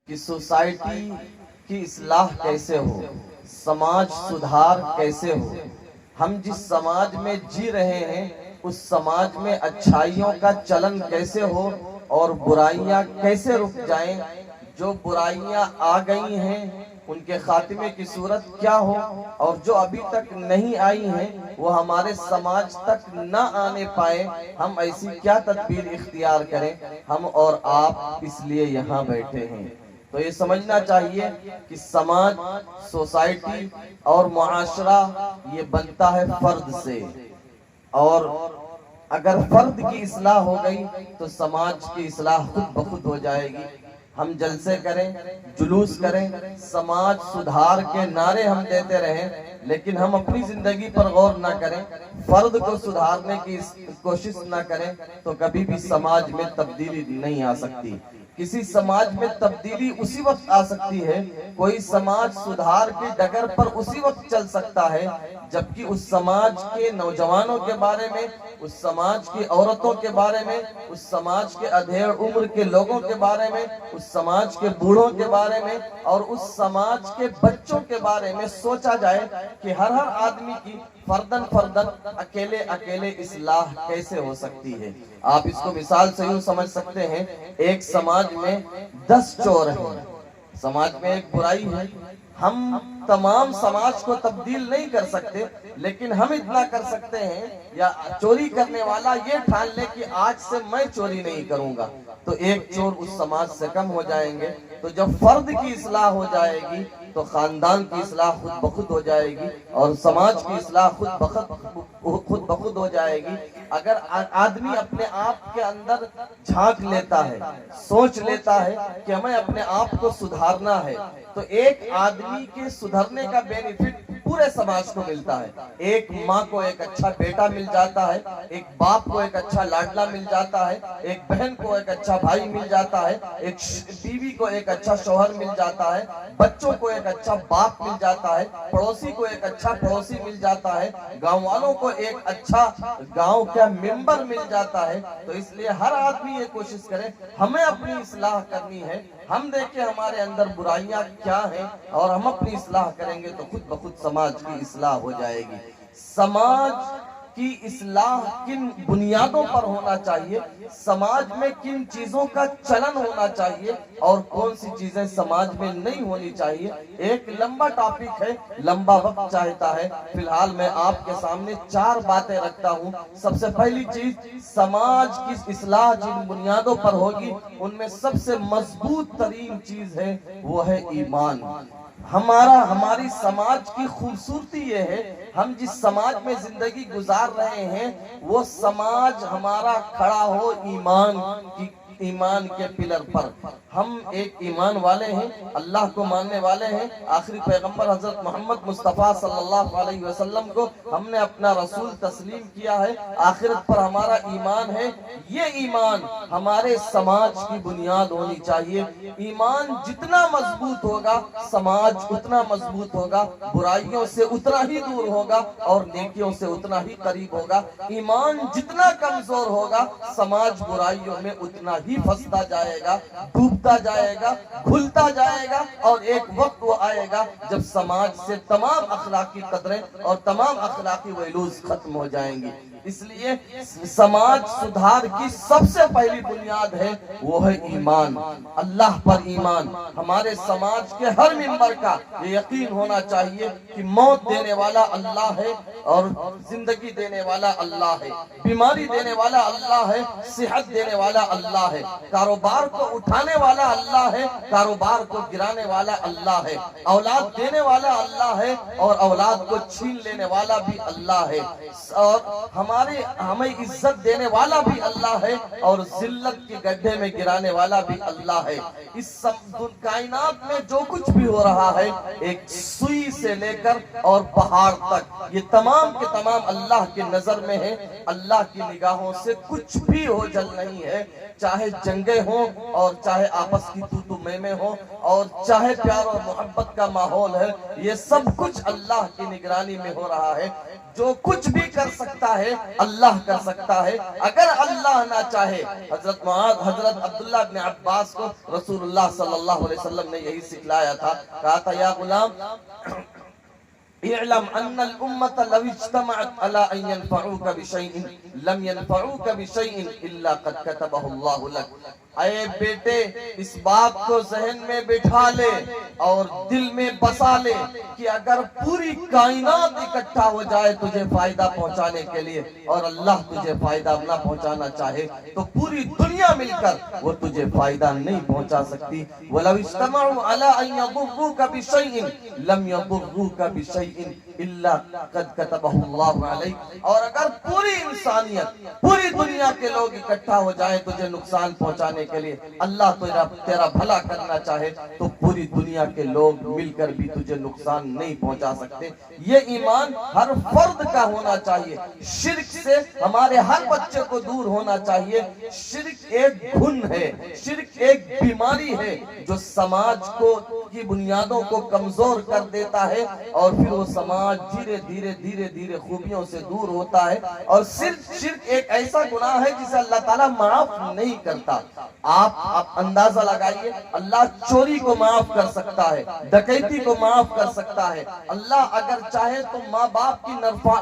کہ سوسائٹی کی اصلاح کیسے ہو، سماج سدھار کیسے ہو۔ ہم جس سماج میں جی رہے ہیں اس سماج میں اچھائیوں کا چلن کیسے ہو اور برائیاں کیسے رک جائیں، جو برائیاں آ گئی ہیں ان کے خاتمے کی صورت کیا ہو، اور جو ابھی تک نہیں آئی ہیں وہ ہمارے سماج تک نہ آنے پائے، ہم ایسی کیا تدبیر اختیار کریں۔ ہم اور آپ اس لیے یہاں بیٹھے ہیں۔ تو یہ سمجھنا چاہیے کہ سماج، سوسائٹی اور معاشرہ یہ بنتا ہے فرد سے، اور اگر فرد کی اصلاح ہو گئی تو سماج کی اصلاح خود بخود ہو جائے گی۔ ہم جلسے کریں، جلوس کریں، سماج سدھار کے نعرے ہم دیتے رہیں، لیکن ہم اپنی زندگی پر غور نہ کریں، فرد کو سدھارنے کی کوشش نہ کریں تو کبھی بھی سماج میں تبدیلی نہیں آ سکتی۔ کسی سماج میں تبدیلی اسی وقت آ سکتی ہے، کوئی سماج سدھار کی ڈگر پر اسی وقت چل سکتا ہے جبکہ اس سماج کے نوجوانوں کے بارے میں، اس سماج کی عورتوں کے بارے میں، اس سماج کے ادھیڑ عمر کے لوگوں کے بارے میں، اس سماج کے بوڑھوں کے بارے میں اور اس سماج کے بچوں کے بارے میں سوچا جائے کہ ہر آدمی کی فردن اکیلے اصلاح کیسے ہو سکتی ہے۔ آپ اس کو مثال سے یوں سمجھ سکتے ہیں، ایک سماج میں 10 چور ہیں، سماج میں ایک برائی ہے، ہم تمام سماج کو تبدیل نہیں کر سکتے، لیکن ہم اتنا کر سکتے ہیں، یا چوری کرنے والا یہ ٹھان لے کہ آج سے میں چوری نہیں کروں گا، تو ایک چور اس سماج سے کم ہو جائیں گے۔ تو جب فرد کی اصلاح ہو جائے گی تو خاندان کی اصلاح خود بخود ہو جائے گی اور سماج کی اصلاح خود بخود ہو جائے گی۔ اگر آدمی اپنے آپ کے اندر جھانک لیتا ہے، سوچ لیتا ہے کہ ہمیں اپنے آپ کو سدھارنا ہے، تو ایک آدمی کے سدھرنے کا بینیفٹ پورے سماج کو ملتا ہے۔ ایک ماں کو ایک اچھا بیٹا مل جاتا ہے، ایک باپ کو ایک اچھا لاڈلا مل جاتا ہے، ایک بہن کو ایک اچھا بھائی مل جاتا ہے، ایک بیوی کو ایک اچھا شوہر مل جاتا ہے، بچوں کو ایک اچھا باپ مل جاتا ہے، پڑوسی کو ایک اچھا پڑوسی مل جاتا ہے، گاؤں والوں کو ایک اچھا گاؤں کا ممبر مل جاتا ہے۔ تو اس لیے ہر آدمی یہ کوشش کرے، ہمیں اپنی اصلاح کرنی ہے، ہم دیکھیں ہمارے اندر برائیاں کیا ہیں اور ہم اپنی اصلاح کریں گے تو خود بخود سماج کی اصلاح ہو جائے گی۔ سماج کی اصلاح کن بنیادوں پر ہونا چاہیے، سماج میں کن چیزوں کا چلن ہونا چاہیے اور کون سی چیزیں سماج میں نہیں ہونی چاہیے، ایک لمبا ٹاپک ہے، لمبا وقت چاہتا ہے۔ فی الحال میں آپ کے سامنے 4 باتیں رکھتا ہوں۔ سب سے پہلی چیز، سماج کی اصلاح جن بنیادوں پر ہوگی ان میں سب سے مضبوط ترین چیز ہے وہ ہے ایمان۔ ہماری سماج کی خوبصورتی یہ ہے، ہم جس سماج میں زندگی گزار رہے ہیں وہ سماج ہمارا کھڑا ہو ایمان کے پلر پر۔ ہم ایک ایمان والے ہیں، اللہ کو ماننے والے ہیں، آخری پیغمبر حضرت محمد مصطفیٰ صلی اللہ علیہ وسلم کو ہم نے اپنا رسول تسلیم کیا ہے، آخرت پر ہمارا ایمان ہے۔ یہ ایمان ہمارے سماج کی بنیاد ہونی چاہیے۔ ایمان جتنا مضبوط ہوگا سماج اتنا مضبوط ہوگا، برائیوں سے اتنا ہی دور ہوگا اور نیکیوں سے اتنا ہی قریب ہوگا۔ ایمان جتنا کمزور ہوگا سماج برائیوں میں اتنا ہی پھنستا جائے گا، ڈوبتا جائے گا، کھلتا جائے گا، اور ایک وقت وہ آئے گا جب سماج سے تمام اخلاقی قدریں اور تمام اخلاقی ویلوز ختم ہو جائیں گی۔ اس لیے سماج سدھار کی سب سے پہلی بنیاد ہے وہ ہے ایمان، اللہ پر ایمان۔ ہمارے سماج کے ہر ممبر کا یہ یقین ہونا چاہیے کہ موت دینے والا اللہ ہے اور زندگی دینے والا اللہ ہے، بیماری دینے والا اللہ ہے، صحت دینے والا اللہ ہے، کاروبار کو اٹھانے والا اللہ ہے، کاروبار کو گرانے والا اللہ ہے، اولاد دینے والا اللہ ہے اور اولاد کو چھین لینے والا بھی اللہ ہے، اور ہمیں عزت دینے والا بھی اللہ ہے اور ذلت کے گڈھے میں گرانے والا بھی اللہ ہے۔ اس کائنات میں جو کچھ بھی ہو رہا ہے، ایک سوئی سے لے کر اور پہاڑ تک، یہ تمام کے تمام اللہ کے نظر میں ہے، اللہ کی نگاہوں سے کچھ بھی اوجھل نہیں ہے، چاہے چاہے جنگیں ہوں اور چاہے آپس کی تو میں ہوں اور چاہے پیار اور محبت کا ماحول ہے، یہ سب کچھ اللہ کی نگرانی میں ہو رہا ہے۔ جو کچھ بھی کر سکتا ہے اللہ کر سکتا ہے، اگر اللہ نہ چاہے۔ حضرت معاذ، حضرت عبداللہ بن عباس کو رسول اللہ صلی اللہ علیہ وسلم نے یہی سکھلایا تھا، کہا تھا یا غلام اعلم ان الامة لو اجتمعت على ان ينفعوك بشيء لم ينفعوك بشيء الا قد كتبه الله لك۔ اے بیٹے اس بات کو ذہن میں بٹھا لے اور دل میں بسا لے کہ اگر پوری کائنات اکٹھا ہو جائے تجھے فائدہ پہنچانے کے لیے اور اللہ تجھے فائدہ نہ پہنچانا چاہے تو پوری دنیا مل کر وہ تجھے فائدہ نہیں پہنچا سکتی۔ وَلَوْ اجْتَمَعُوا عَلَىٰ أَن يَضُرُّوكَ بِشَيْءٍ لَمْ يَضُرُّوكَ بِشَيْءٍ إِلَّا قَدْ كَتَبَهُ اللَّهُ عَلَيْكَ۔ اور اگر پوری انسانیت، پوری دنیا کے لوگ اکٹھا ہو جائیں تجھے نقصان پہنچانے کے لیے، اللہ تیرا بھلا کرنا چاہے تو پوری دنیا کے لوگ مل کر بھی تجھے نقصان نہیں پہنچا سکتے۔ یہ ایمان ہر فرد کا ہونا چاہیے۔ شرک سے ہمارے ہر بچے کو دور ہونا چاہیے۔ شرک ایک گھن ہے، شرک ایک بیماری ہے جو سماج کی بنیادوں کو کمزور کر دیتا ہے اور پھر وہ سماج دھیرے دھیرے خوبیوں سے دور ہوتا ہے۔ اور صرف شرک ایک ایسا گناہ ہے جسے اللہ تعالیٰ معاف نہیں کرتا۔ آپ اندازہ لگائیے، اللہ چوری کو معاف کر سکتا ہے، ڈکیتی کو معاف کر سکتا ہے، اللہ اگر چاہے تو ماں باپ کی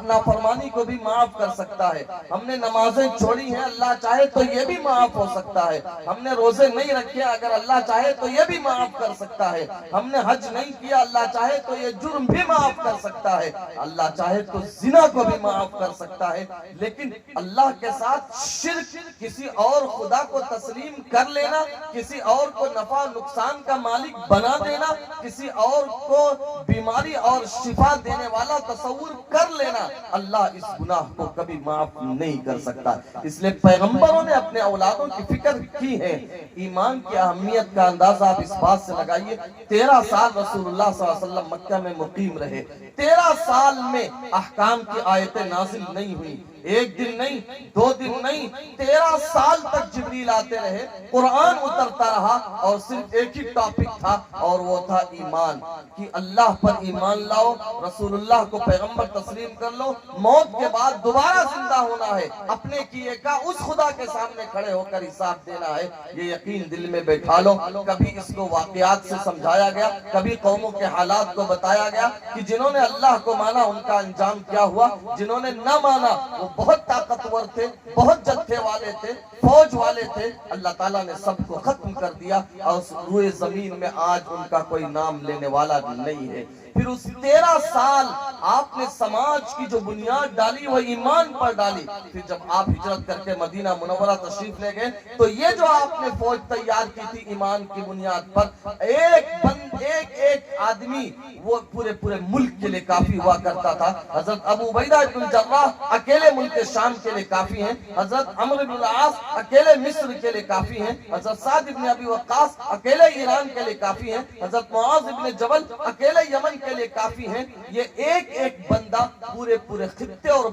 نافرمانی کو بھی معاف کر سکتا ہے۔ ہم نے نمازیں چھوڑی ہیں، اللہ چاہے تو یہ بھی معاف ہو سکتا ہے۔ ہم نے روزے نہیں رکھے، اگر اللہ چاہے تو یہ بھی معاف کر سکتا ہے۔ ہم نے حج نہیں کیا، اللہ چاہے تو یہ جرم بھی معاف کر سکتا ہے۔ اللہ چاہے تو زنا کو بھی معاف کر سکتا ہے۔ لیکن اللہ کے ساتھ شرک، کسی اور خدا کو تسلیم کر لینا، کسی اور کو نفع نقصان کا مالک بنا دینا، کسی اور کو بیماری اور شفا دینے والا تصور کر لینا، اللہ اس گناہ کو کبھی معاف نہیں کر سکتا۔ اس لئے پیغمبروں نے اپنے اولادوں کی فکر کی ہے۔ ایمان کی اہمیت کا اندازہ آپ اس بات سے لگائیے، 13 سال رسول اللہ صلی اللہ علیہ وسلم مکہ میں مقیم رہے، 13 سال میں احکام کی آیتیں نازل نہیں ہوئی، ایک دن نہیں، 2 دن نہیں، 13 سال تک جبریل آتے رہے، قرآن اترتا رہا اور صرف ایک ہی ٹاپک تھا اور وہ تھا ایمان، کہ اللہ پر ایمان لاؤ، رسول اللہ کو پیغمبر تسلیم کر لو، موت کے بعد دوبارہ زندہ ہونا ہے، اپنے کیے کا اس خدا کے سامنے کھڑے ہو کر حساب دینا ہے، یہ یقین دل میں بیٹھا لو۔ کبھی اس کو واقعات سے سمجھایا گیا، کبھی قوموں کے حالات کو بتایا گیا کہ جنہوں نے اللہ کو مانا ان کا انجام کیا ہوا، جنہوں نے نہ مانا وہ بہت طاقتور تھے، بہت جتھے والے تھے، فوج والے تھے، اللہ تعالیٰ نے سب کو ختم کر دیا اور روئے زمین میں آج ان کا کوئی نام لینے والا نہیں ہے۔ پھر اس 13 سال آپ نے سماج کی جو بنیاد ڈالی وہ ایمان پر ڈالی۔ پھر جب آپ ہجرت کر کے مدینہ منورہ تشریف لے گئے تو یہ جو آپ نے فوج تیار کی تھی ایمان کی بنیاد پر، ایک آدمی وہ پورے ملک کے لیے کافی ہوا کرتا تھا۔ حضرت ابو عبیدہ بن الجراح اکیلے ملک شام کے لیے کافی ہیں، حضرت عمرو بن العاص اکیلے مصر کے لیے کافی ہیں، حضرت سعد بن ابی وقاص اکیلے ایران کے لیے کافی ہیں، حضرت معاذ بن جبل اکیلے یمن کے لیے کافی ہیں۔ یہ ایک بندہ پورے خطے اور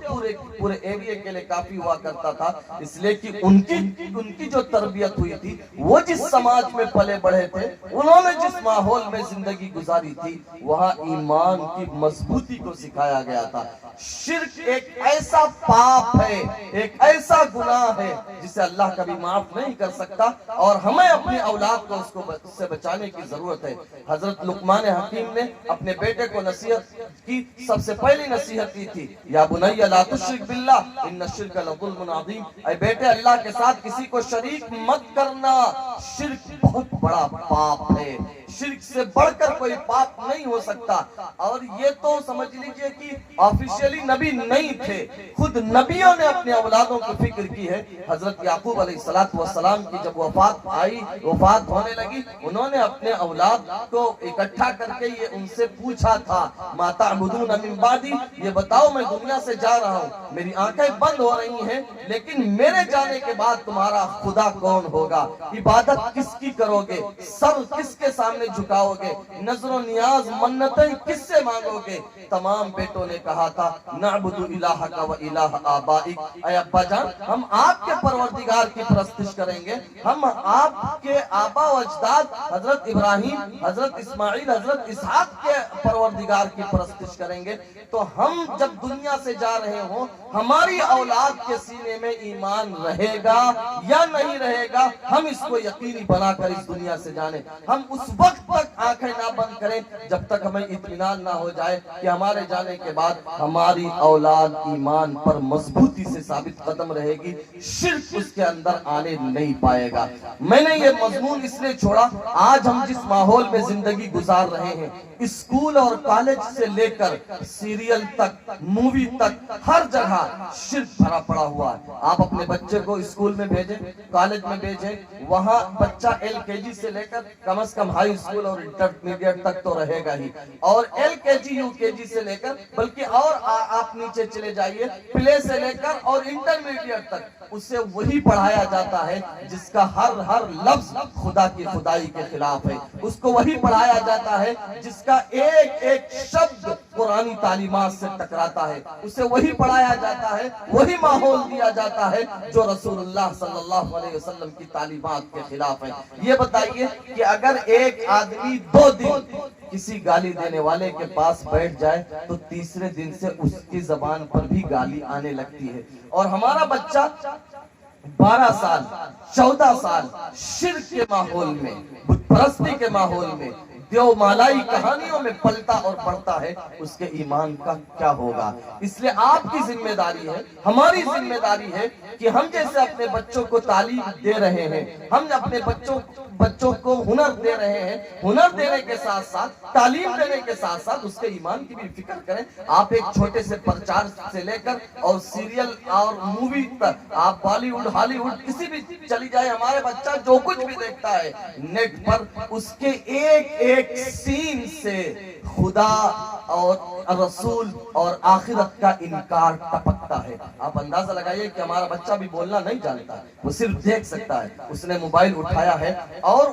پورے ایریے کے لیے کافی ہوا کرتا تھا، اس لیے کہ ان کی جو تربیت ہوئی تھی، وہ جس سماج میں پلے بڑھے تھے، انہوں نے جس ماحول میں زندگی گزاری تھی، وہاں ایمان کی مضبوطی کو سکھایا گیا تھا۔ شرک ایک ایسا پاپ ہے، ایک ایسا گناہ ہے جسے اللہ کبھی معاف نہیں کر سکتا اور ہمیں اپنی اولاد کو اس سے بچانے کی ضرورت ہے۔ حضرت لقمان حکیم نے اپنے بیٹے کو نصیحت کی، سب سے پہلی نصیحت کی تھی، یا بنی لا تشرک باللہ ان الشرک لظلم عظیم، اے بیٹے اللہ کے ساتھ کسی کو شریک مت کرنا، شرک بہت بڑا پاپ ہے، شرک سے بڑھ کر کوئی پاپ نہیں ہو سکتا۔ اور یہ تو سمجھ لیجئے کہ آفیشیلی نبی نہیں تھے، خود نبیوں نے اپنے اولادوں کی فکر کی ہے۔ حضرت یعقوب علیہ السلام کی جب وفات ہونے لگی، انہوں نے اپنے اولاد کو اکٹھا کر کے یہ ان سے پوچھا تھا، ما تعبدون من بعدی، یہ بتاؤ میں دنیا سے جا رہا ہوں، میری آنکھیں بند ہو رہی ہیں، لیکن میرے جانے کے بعد تمہارا خدا کون ہوگا، عبادت کس کی کرو گے، سر کس کے سامنے سامنے جھکاؤ گے؟ نظر و نیاز منتیں کس سے مانگو گے؟ تمام بیٹوں نے کہا تھا نعبد الہک و الہ آبائک، اے ابا جان ہم آپ کے پروردگار کی پرستش کریں گے، ہم آپ کے آبا و اجداد حضرت ابراہیم، حضرت اسماعیل، حضرت اسحاق کے پروردگار کی پرستش کریں گے۔ تو ہم جب دنیا سے جا رہے ہوں ہماری اولاد کے سینے میں ایمان رہے گا یا نہیں رہے گا، ہم اس کو یقینی بنا کر اس دنیا سے جانے۔ ہم اس وقت تک آنکھیں نہ بند کریں جب تک ہمیں اطمینان نہ ہو جائے کہ ہمارے جانے کے بعد ہماری اولاد ایمان پر مضبوطی سے ثابت قدم رہے گی، شرک اس کے اندر آنے نہیں پائے گا۔ میں نے یہ مضمون اس لیے چھوڑا، آج ہم جس ماحول میں زندگی گزار رہے ہیں، اسکول اور کالج سے لے کر سیریل تک، مووی تک، ہر جگہ شرک بھرا پڑا ہوا ہے۔ آپ اپنے بچے کو اسکول میں بھیجیں، کالج میں بھیجیں، وہاں بچہ LKG سے لے کر کم از کم ہائی اسکول اور انٹرمیڈیٹ تک تو رہے گا ہی، اور LKG UKG سے لے کر بلکہ اور آپ نیچے چلے جائیے، پلے سے لے کر اور انٹرمیڈیٹ تک اسے وہی پڑھایا جاتا ہے جس کا ہر لفظ خدا کی خدائی کے خلاف ہے، اس کو وہی پڑھایا جاتا ہے جس کا ایک ایک شبد قرآنی تعلیمات سے ٹکراتا ہے، اسے وہی پڑھایا جاتا ہے، وہی ماحول دیا جاتا ہے جو رسول اللہ صلی اللہ علیہ وسلم کی تعلیمات کے خلاف ہے۔ یہ بتائیے کہ اگر ایک آدمی 2 دن کسی گالی دینے والے کے پاس بیٹھ جائے تو تیسرے دن سے اس کی زبان پر بھی گالی آنے لگتی ہے، اور ہمارا بچہ 12 سال 14 سال شرک کے ماحول میں، بت پرستی کے ماحول میں، دیو مالائی کہانیوں میں پلتا اور پڑھتا ہے، اس کے ایمان کا کیا ہوگا؟ اس لیے آپ کی ذمہ داری ہے، ہماری ذمہ داری ہے کہ ہم جیسے اپنے بچوں کو تعلیم دے رہے ہیں، ہم اپنے بچوں کو ہنر دے رہے ہیں، ہنر دینے کے ساتھ ساتھ، تعلیم دینے کے ساتھ ساتھ اس کے ایمان کی بھی فکر کریں۔ آپ ایک چھوٹے سے پرچار سے لے کر اور سیریل اور مووی تک، آپ بالی ووڈ، ہالی ووڈ کسی بھی چلی جائے، ہمارے بچہ جو کچھ بھی دیکھتا ہے نیٹ پر، اس کے ایک ایک سین سے خدا اور رسول اور آخرت کا انکار ٹپکتا ہے۔ آپ اندازہ لگائیے کہ ہمارا بچہ بھی بولنا نہیں جانتا، وہ صرف دیکھ سکتا ہے، اس نے موبائل اٹھایا ہے اور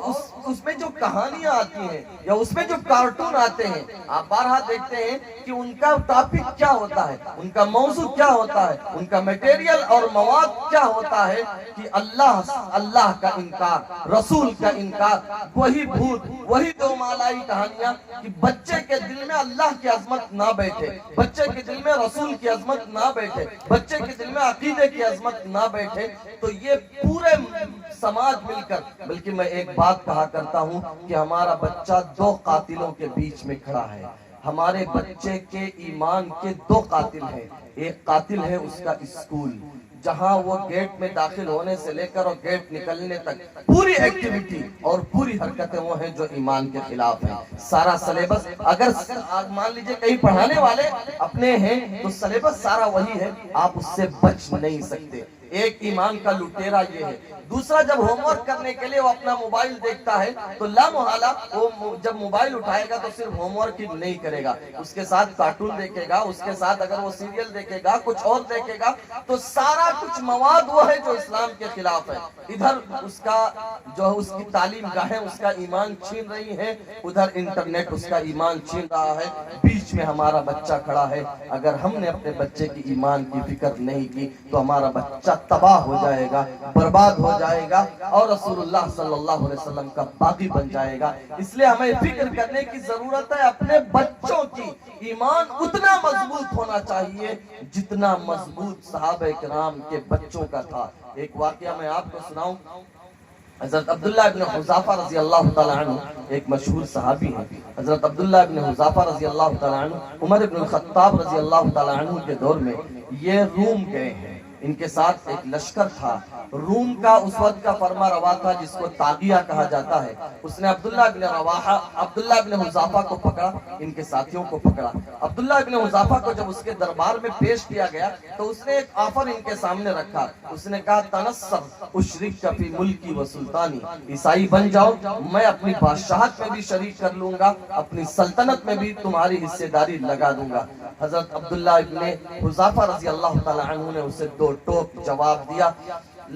اس میں جو کہانیاں آتی ہیں یا اس میں جو کارٹون آتے ہیں، آپ بارہا دیکھتے ہیں کہ ان کا ٹاپک کیا ہوتا ہے، ان کا موضوع کیا ہوتا ہے، ان کا میٹیریل اور مواد کیا ہوتا ہے کہ اللہ کا انکار، رسول کا انکار، وہی بھوت، وہی دو مالائی کہانیاں کہ بچے کے دل میں اللہ کی عظمت نہ بیٹھے، بچے کے دل میں رسول کی عظمت نہ بیٹھے، بچے کے دل میں عقیدے کی عظمت نہ بیٹھے، تو یہ پورے سماج مل کر، بلکہ میں ایک بات کہا کرتا ہوں کہ ہمارا بچہ 2 قاتلوں کے بیچ میں کھڑا ہے۔ ہمارے بچے کے ایمان کے 2 قاتل ہیں، ایک قاتل ہے اس کا اسکول، جہاں وہ گیٹ میں داخل ہونے سے لے کر اور گیٹ نکلنے تک پوری ایکٹیویٹی اور پوری حرکتیں وہ ہیں جو ایمان کے خلاف ہیں۔ سارا سلیبس، اگر مان لیجئے کہیں پڑھانے والے اپنے ہیں تو سلیبس سارا وہی ہے، آپ اس سے بچ نہیں سکتے۔ ایک ایمان کا لٹیرا یہ ہے۔ دوسرا، جب ہوم ورک کرنے کے لیے وہ اپنا موبائل دیکھتا ہے تو لا محالہ وہ جب موبائل اٹھائے گا تو صرف ہوم ورک ہی نہیں کرے گا، اس کے ساتھ کارٹون دیکھے گا، اس کے ساتھ اگر وہ سیریل دیکھے گا، کچھ اور دیکھے گا، تو سارا کچھ مواد وہ ہے جو اسلام کے خلاف ہے۔ ادھر اس کا جو اس کی تعلیم گاہیں اس کا ایمان چھین رہی ہیں، ادھر انٹرنیٹ اس کا ایمان چھین رہا ہے، بیچ میں ہمارا بچہ کھڑا ہے۔ اگر ہم نے اپنے بچے کی ایمان کی فکر نہیں کی تو ہمارا بچہ تباہ ہو جائے گا، برباد ہو جائے گا، اور رسول اللہ صلی اللہ علیہ وسلم کا باغی بن جائے گا۔ اس لیے ہمیں فکر کرنے کی ضرورت ہے، اپنے بچوں کی ایمان اتنا مضبوط ہونا چاہیے جتنا مضبوط صحابہ کرام کے بچوں کا تھا۔ ایک واقعہ میں آپ کو سناؤں، حضرت عبداللہ ابن حذافہ رضی اللہ تعالیٰ عنہ ایک مشہور صحابی ہیں۔ حضرت عبداللہ ابن حذافہ رضی اللہ تعالیٰ عنہ عمر ابن الخطاب رضی اللہ تعالیٰ عنہ کے دور میں یہ روم گئے ہیں، ان کے ساتھ ایک لشکر تھا۔ روم کا اس وقت کا فرما روا تھا جس کو طاغیہ کہا جاتا ہے، اس نے عبداللہ ابن حذافہ کو پکڑا، ان کے ساتھیوں کو پکڑا۔ عبداللہ ابن حذافہ کو جب اس کے دربار میں پیش کیا گیا تو اس نے ایک آفر ان کے سامنے رکھا، اس نے کہا تنصر اشرک فی ملکی و سلطانی، عیسائی بن جاؤ، میں اپنی بادشاہت میں بھی شریک کر لوں گا، اپنی سلطنت میں بھی تمہاری حصے داری لگا دوں گا۔ حضرت عبداللہ ابن حذافہ رضی اللہ تعالی عنہ نے اسے 2 ٹوک جواب دیا،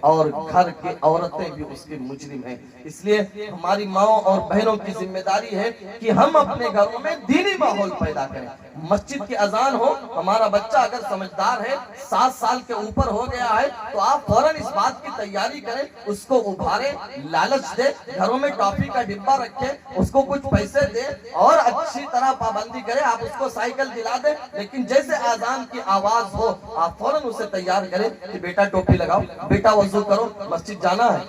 اور گھر کی عورتیں بھی اس کی مجرم ہیں. اس لیے ہماری ماؤں اور بہنوں کی ذمہ داری ہے کہ ہم اپنے گھروں میں دینی ماحول پیدا کریں. مسجد کی اذان ہو, ہمارا بچہ اگر سمجھدار ہے, 7 سال کے اوپر ہو گیا ہے, تو آپ فوراً اس بات کی تیاری کریں, اس کو ابھاریں, لالچ دے, گھروں میں ٹافی کا ڈبہ رکھیں, اس کو کچھ پیسے دے اور اچھی طرح پابندی کریں. آپ اس کو سائیکل دلا دیں, لیکن جیسے اذان کی آواز ہو آپ فوراً اسے تیار کریں کہ بیٹا ٹوپی لگاؤ, بیٹا وضو کرو, مسجد جانا ہے,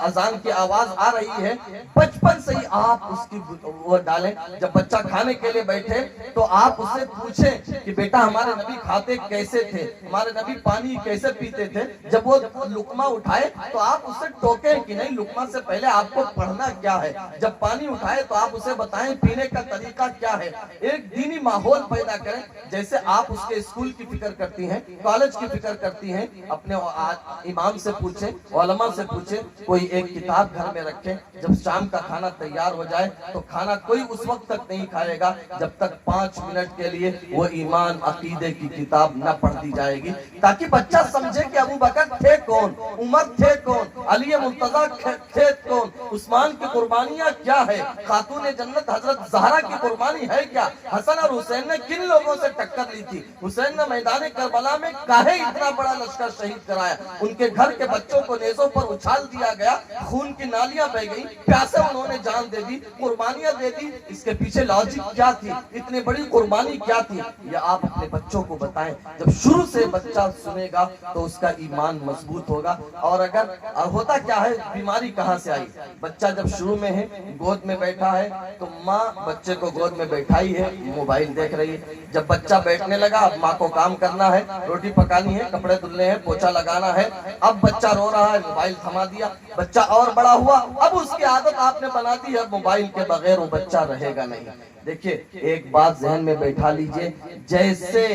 اذان کی آواز آ رہی ہے. بچپن سے ہی آپ اس کی وہ ڈالیں. جب بچہ کھانے کے لیے بیٹھے تو آپ اسے پوچھیں کہ بیٹا ہمارے نبی کھاتے کیسے تھے, ہمارے نبی پانی کیسے پیتے تھے. جب وہ لقمہ اٹھائے تو آپ اسے ٹوکیں کہ نہیں, لقمہ سے پہلے آپ کو پڑھنا کیا ہے. جب پانی اٹھائے تو آپ اسے بتائیں پینے کا طریقہ کیا ہے. ایک دینی ماحول پیدا کریں. جیسے آپ اس کے اسکول کی فکر کرتی ہیں, کالج کی فکر کرتی ہیں, اپنے امام سے پوچھیں, علماء سے پوچھیں, کوئی ایک کتاب گھر میں رکھیں. جب شام کا کھانا تیار ہو جائے تو کھانا کوئی اس وقت تک نہیں کھائے گا جب تک 5 منٹ کے لیے وہ ایمان عقیدے کی کتاب نہ پڑھ دی جائے گی, تاکہ بچہ سمجھے کہ ابو بکر تھے کون, عمر تھے کون, علی مرتضی تھے کون, عثمان کی قربانیاں کیا ہے, خاتون جنت حضرت زہرا کی قربانی ہے کیا, حسن اور حسین نے کن لوگوں سے ٹکر لی تھی, حسین نے میدان کربلا میں کاہے اتنا بڑا لشکر شہید کرایا, ان کے گھر کے بچوں کو نیزوں پر اچھال دیا گیا, خون کی نالیاں بہ گئی, پیاسے انہوں نے جان دے دی, قربانیاں دے دی. اس کے پیچھے لاجک کیا تھی, اتنی بڑی قربانی کیا تھی, یہ آپ اپنے بچوں کو بتائیں. جب شروع سے بچہ سنے گا تو اس کا ایمان مضبوط ہوگا. اور اگر ہوتا کیا ہے, بیماری کہاں سے آئی, بچہ جب شروع میں ہے, گود میں بیٹھا ہے, تو ماں بچے کو گود میں بیٹھائی ہے, موبائل دیکھ رہی ہے. جب بچہ بیٹھنے لگا, اب ماں کو کام کرنا ہے, روٹی پکانی ہے, کپڑے دھلنے ہیں, پوچھا لگانا ہے, اب بچہ رو رہا ہے, موبائل تھما دیا. بچہ اور بڑا ہوا, اب اس کی عادت آپ نے بنا دی ہے, موبائل کے بغیر وہ بچہ رہے گا نہیں. دیکھیے ایک بات ذہن میں بیٹھا لیجئے, جیسے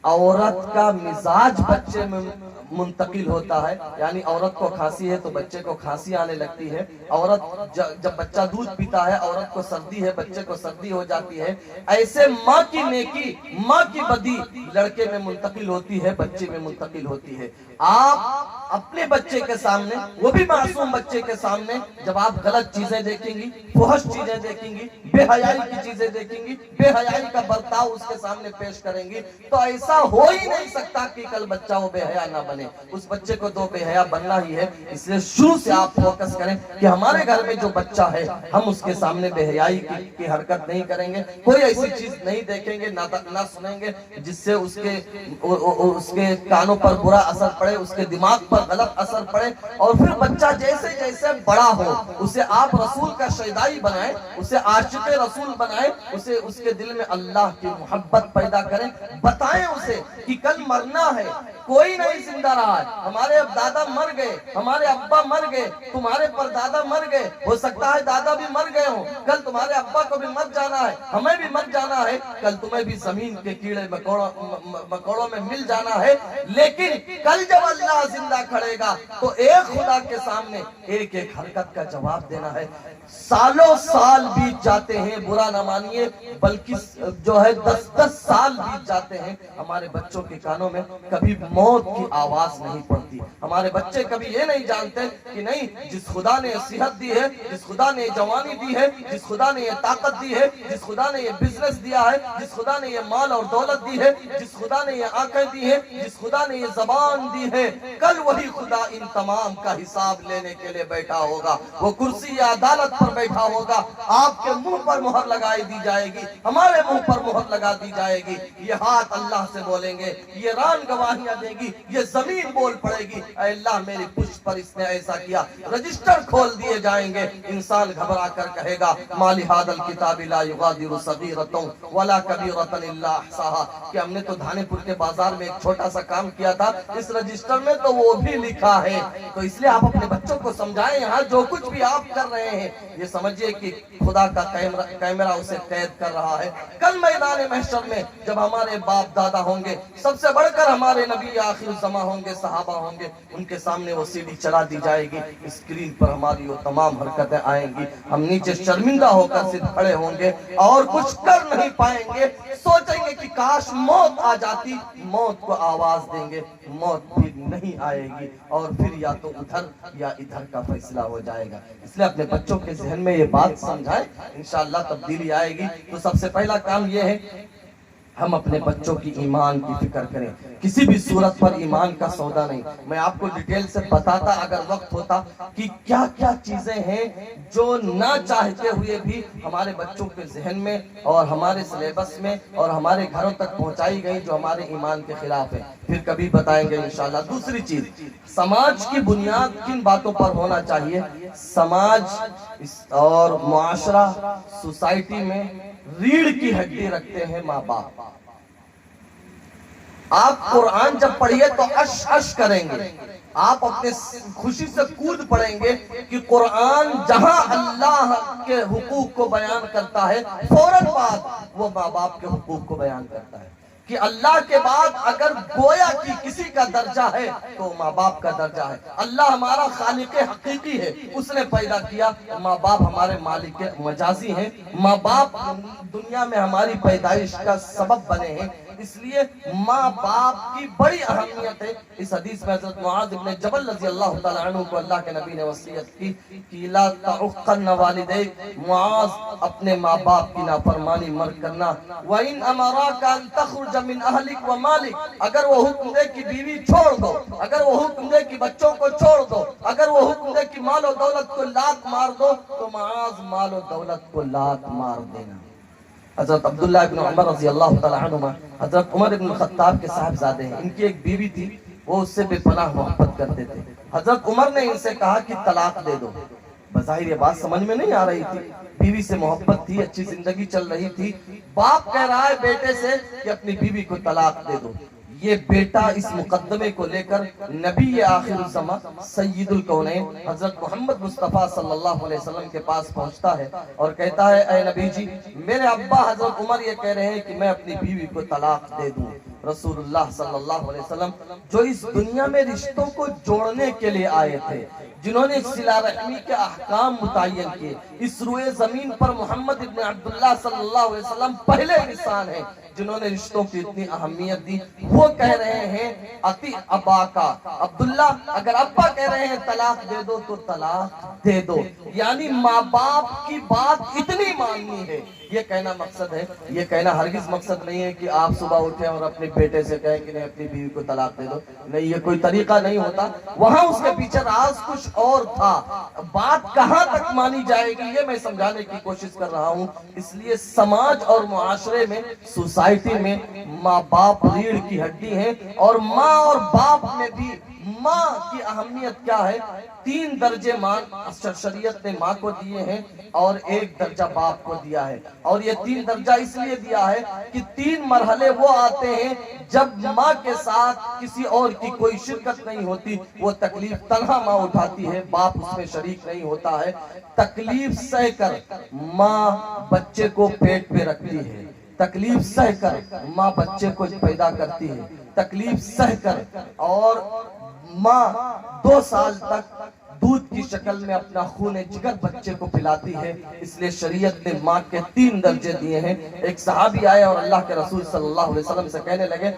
عورت کا مزاج بچے میں منتقل ہوتا ہے, یعنی عورت کو کھانسی ہے تو بچے کو کھانسی آنے لگتی ہے, عورت جب بچہ دودھ پیتا ہے, عورت کو سردی ہے, بچے کو سردی ہو جاتی ہے, ایسے ماں کی نیکی, ماں کی بدی لڑکے میں منتقل ہوتی ہے, بچے میں منتقل ہوتی ہے. آپ اپنے بچے کے سامنے, وہ بھی معصوم بچے کے سامنے, جب آپ غلط چیزیں دیکھیں گی, فحش چیزیں دیکھیں گی, بے حیائی کی چیزیں دیکھیں گی, بے حیائی کا برتاؤ اس کے سامنے پیش کریں گی, تو ایسا ہو ہی نہیں سکتا کہ کل بچہ وہ بے حیا نہ بنے. اس بچے کو تو بے حیا بننا ہی ہے. اس لیے شروع سے آپ فوکس کریں کہ ہمارے گھر میں جو بچہ ہے, ہم اس کے سامنے بے حیائی کی حرکت نہیں کریں گے, کوئی ایسی چیز نہیں دیکھیں گے, نہ سنیں گے جس سے اس کے کانوں پر برا اثر پڑے, اس کے دماغ پر غلط اثر پڑے. اور پھر بچہ جیسے جیسے بڑا ہو, اسے آپ رسول کا شیدائی بنائیں, اسے عاشق رسول بنائیں, اسے اس کے دل میں اللہ کی محبت پیدا کریں. بتائیں اسے کہ کل مرنا ہے, کوئی نہیں زندہ رہا ہے, ہمارے اب دادا مر گئے, ہمارے ابا مر گئے, تمہارے پر دادا مر گئے, ہو سکتا ہے دادا بھی مر گئے ہوں, کل تمہارے ابا کو بھی مر جانا ہے, ہمیں بھی مر جانا ہے, کل تمہیں بھی زمین کے کیڑے مکوڑوں میں مل جانا ہے. لیکن کل جب اللہ زندہ کھڑے گا تو ایک خدا کے سامنے ایک ایک حرکت کا جواب دینا ہے. سالوں سال بیت جاتے ہیں, برا نہ مانیے, بلکہ جو ہے 10 سال بیت جاتے ہیں, ہمارے بچوں کے کانوں میں کبھی موت کی آواز نہیں پڑتی. ہمارے بچے کبھی یہ نہیں جانتے کہ نہیں, جس خدا نے صحت دی ہے, جس خدا نے جوانی دی ہے, جس خدا نے یہ طاقت دی ہے, جس خدا نے یہ بزنس دیا ہے, جس خدا نے یہ مال اور دولت دی ہے, جس خدا نے یہ آنکھیں دی ہے, جس خدا نے یہ زبان دی ہے, کل وہی خدا ان تمام کا حساب لینے کے لیے بیٹھا ہوگا. وہ کرسی یا عدالت پر بیٹھا ہوگا, آپ کے منہ پر مہر لگائی دی جائے گی, ہمارے منہ پر مہر لگا دی جائے گی. یہ ہاتھ اللہ سے بولیں گے, یہ ران گواہیاں دے گی, یہ زمین بول پڑے گی, اے اللہ میری پشت پر اس نے ایسا کیا. رجسٹر کھول دیے جائیں گے. انسان گھبرا کر کہے گا مالی ھذا الکتاب لا یغادر صغیرۃ ولا کبیرۃ الا احصاها, کہ ہم نے تو دھانے پور کے بازار میں ایک چھوٹا سا کام کیا تھا, اس رجسٹر میں تو وہ بھی لکھا ہے. تو اس لیے آپ اپنے بچوں کو سمجھائیں, یہاں جو کچھ بھی آپ کر رہے ہیں یہ سمجھیے کہ خدا کا کیمرہ اسے قید کر رہا ہے. کل میدان محشر میں جب ہمارے باپ دادا ہوں گے، سب سے بڑھ کر ہمارے نبی آخر الزماں ہوں گے، صحابہ ہوں گے، ان کے سامنے وہ CD چلا دی جائے گی، اسکرین پر ہماری وہ تمام حرکتیں آئیں گی، ہم نیچے شرمندہ ہو کر صرف کھڑے ہوں گے اور کچھ کر نہیں پائیں گے، سوچیں گے کہ کاش موت آ جاتی، موت کو آواز دیں گے، موت بھی نہیں آئے گی، اور پھر یا تو ادھر یا ادھر کا فیصلہ ہو جائے گا۔ اس لیے اپنے بچوں کے ذہن میں یہ بات سمجھائیں، انشاءاللہ تبدیلی آئے گی۔ تو سب سے پہلا کام یہ ہے ہم اپنے بچوں کی ایمان کی فکر کریں، کسی بھی صورت پر ایمان کا سودا نہیں۔ میں آپ کو ڈیٹیل سے بتاتا اگر وقت ہوتا کہ کیا کیا چیزیں ہیں جو نہ چاہتے ہوئے بھی ہمارے بچوں کے ذہن میں اور ہمارے سلیبس میں اور ہمارے گھروں تک پہنچائی گئی جو ہمارے ایمان کے خلاف ہے، پھر کبھی بتائیں گے انشاءاللہ۔ دوسری چیز، سماج کی بنیاد کن باتوں پر ہونا چاہیے؟ سماج اور معاشرہ، سوسائٹی میں ریڑھ کی ہڈی رکھتے ہیں ماں باپ۔ آپ قرآن جب پڑھیے تو اش اش کریں گے، آپ اپنے خوشی سے کود پڑیں گے کہ قرآن جہاں اللہ کے حقوق کو بیان کرتا ہے فوراً بعد وہ ماں باپ کے حقوق کو بیان کرتا ہے، کہ اللہ کے بعد اگر گویا کی کسی کا درجہ ہے تو ماں باپ کا درجہ ہے۔ اللہ ہمارا خالق حقیقی ہے، اس نے پیدا کیا، ماں باپ ہمارے مالک مجازی ہیں، ماں باپ دنیا میں ہماری پیدائش کا سبب بنے ہیں، اس لیے ماں باپ کی بڑی اہمیت ہے۔ اس حدیث میں حضرت معاذ بن جبل رضی اللہ تعالیٰ عنہ کو اللہ کے نبی نے وصیت کی کہ لا تعقن والدیک، معاذ اپنے ماں باپ کی نافرمانی مت کرنا، وَإِنْ أَمَرَاكَ أَن تَخْرُجَ مِنْ أَهْلِكَ وَمَالِكَ، اگر وہ حکم دے کہ بیوی چھوڑ دو، اگر وہ حکم دے کہ بچوں کو چھوڑ دو، اگر وہ حکم دے کہ مال و دولت کو لات مار دو، تو معاذ مال و دولت کو لات مار دینا۔ حضرت عبداللہ ابن عمر رضی اللہ تعالیٰ عنہما حضرت عمر ابن الخطاب کے صاحبزادے ہیں، ان کی ایک بیوی تھی، وہ اس سے بے پناہ محبت کرتے تھے۔ حضرت عمر نے ان سے کہا کہ طلاق دے دو۔ بظاہر یہ بات سمجھ میں نہیں آ رہی تھی، بیوی سے محبت تھی، اچھی زندگی چل رہی تھی، باپ کہہ رہا ہے بیٹے سے کہ اپنی بیوی کو طلاق دے دو۔ یہ بیٹا اس مقدمے کو لے کر نبی آخر الزمان سید الکونین حضرت محمد مصطفیٰ صلی اللہ علیہ وسلم کے پاس پہنچتا ہے اور کہتا ہے اے نبی جی، میرے ابا حضرت عمر یہ کہہ رہے ہیں کہ میں اپنی بیوی کو طلاق دے دوں۔ رسول اللہ صلی اللہ علیہ وسلم جو اس دنیا میں رشتوں کو جوڑنے کے لیے آئے تھے، جنہوں نے صلہ رحمی کے احکام متعین کیے، اس روئے زمین پر محمد ابن عبداللہ صلی اللہ علیہ وسلم پہلے انسان ہیں جنہوں نے رشتوں کی اتنی اہمیت دی۔ وہ کہہ رہے ہیں اتی ابا کا، عبداللہ اگر ابا کہہ رہے ہیں طلاق دے دو تو طلاق دے دو، یعنی ماں باپ کی بات اتنی ماننی ہے۔ یہ کہنا مقصد ہے، یہ کہنا ہرگز مقصد نہیں ہے کہ آپ صبح اٹھیں اور اپنے بیٹے سے کہیں کہ نہیں اپنی بیوی کو طلاق دے دو، نہیں، یہ کوئی طریقہ نہیں ہوتا۔ وہاں اس کے پیچھے راز کچھ اور تھا، بات کہاں تک مانی جائے گی یہ میں سمجھانے کی کوشش کر رہا ہوں۔ اس لیے سماج اور معاشرے میں، سوسائٹی میں ماں باپ ریڑھ کی ہڈی ہیں، اور ماں اور باپ میں بھی ماں کی اہمیت کیا ہے؟ 3 درجے ماں شریعت نے ماں کو دیے ہیں اور 1 درجہ باپ کو دیا ہے، اور یہ 3 درجہ اس لیے دیا ہے کہ 3 مرحلے وہ آتے ہیں جب ماں کے ساتھ کسی اور کی کوئی شرکت نہیں ہوتی، وہ تکلیف تنہا ماں اٹھاتی ہے، باپ اس میں شریک نہیں ہوتا ہے۔ تکلیف سہ کر ماں بچے کو پیٹ پہ رکھتی ہے، تکلیف سہ کر ماں بچے کو پیدا کرتی ہے، تکلیف سہ کر، اور ماں 2 سال تک دودھ کی شکل میں اپنا خون جگر بچے کو پلاتی ہے۔ اس لیے شریعت نے ماں کے 3 درجے دیے ہیں۔ ایک صحابی آئے اور اللہ کے رسول صلی اللہ علیہ وسلم سے کہنے لگے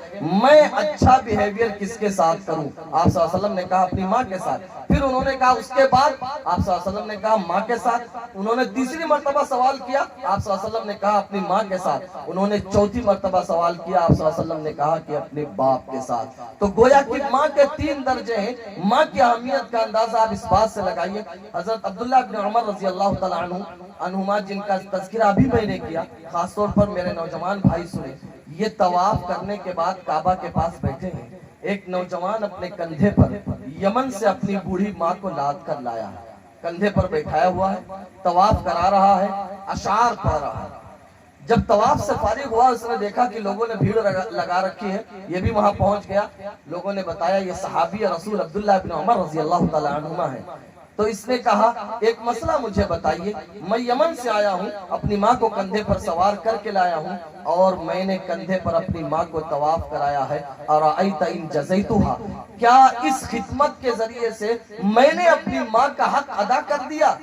میں اچھا بیہیویئر کس کے ساتھ کروں؟ آپ صلی اللہ علیہ وسلم نے کہا اپنی ماں کے ساتھ۔ پھر انہوں نے کہا اس کے بعد؟ آپ صلی اللہ علیہ وسلم نے کہا ماں کے ساتھ۔ انہوں نے تیسری مرتبہ سوال کیا، آپ صلی اللہ علیہ وسلم نے کہا اپنی ماں کے ساتھ۔ انہوں نے چوتھی مرتبہ سوال کیا، آپ صلی اللہ علیہ وسلم نے کہا کہ اپنے باپ کے ساتھ۔ تو گویا کہ ماں کے 3 درجے ہیں۔ ماں کی اہمیت کا اندازہ آپ اس بات سے لگائیے، حضرت عبداللہ ابن عمر رضی اللہ تعالیٰ عنہما جن کا تذکرہ ابھی میں نے کیا، خاص طور پر میرے نوجوان بھائی سنیں، یہ طواف کرنے کے بعد کعبہ کے پاس بیٹھے ہیں، ایک نوجوان اپنے کندھے پر یمن سے اپنی بوڑھی ماں کو لاد کر لایا ہے، کندھے پر بیٹھایا ہوا ہے، طواف کرا رہا ہے، اشعار پڑھ رہا ہے۔ جب طواف سے فارغ ہوا اس نے دیکھا کہ لوگوں نے بھیڑ لگا رکھی ہے، یہ بھی وہاں پہنچ گیا، لوگوں نے بتایا یہ صحابی رسول عبداللہ ابن عمر رضی اللہ تعالیٰ عنہما ہے۔ تو اس نے کہا ایک مسئلہ مجھے بتائیے، میں یمن سے آیا ہوں، اپنی ماں کو کندھے پر سوار کر کے لایا ہوں اور میں نے کندھے پر اپنی ماں کو طواف کرایا ہے، ارأیت ان جزیتها، کیا اس خدمت کے ذریعے سے میں نے اپنی ماں کا حق ادا کر دیا؟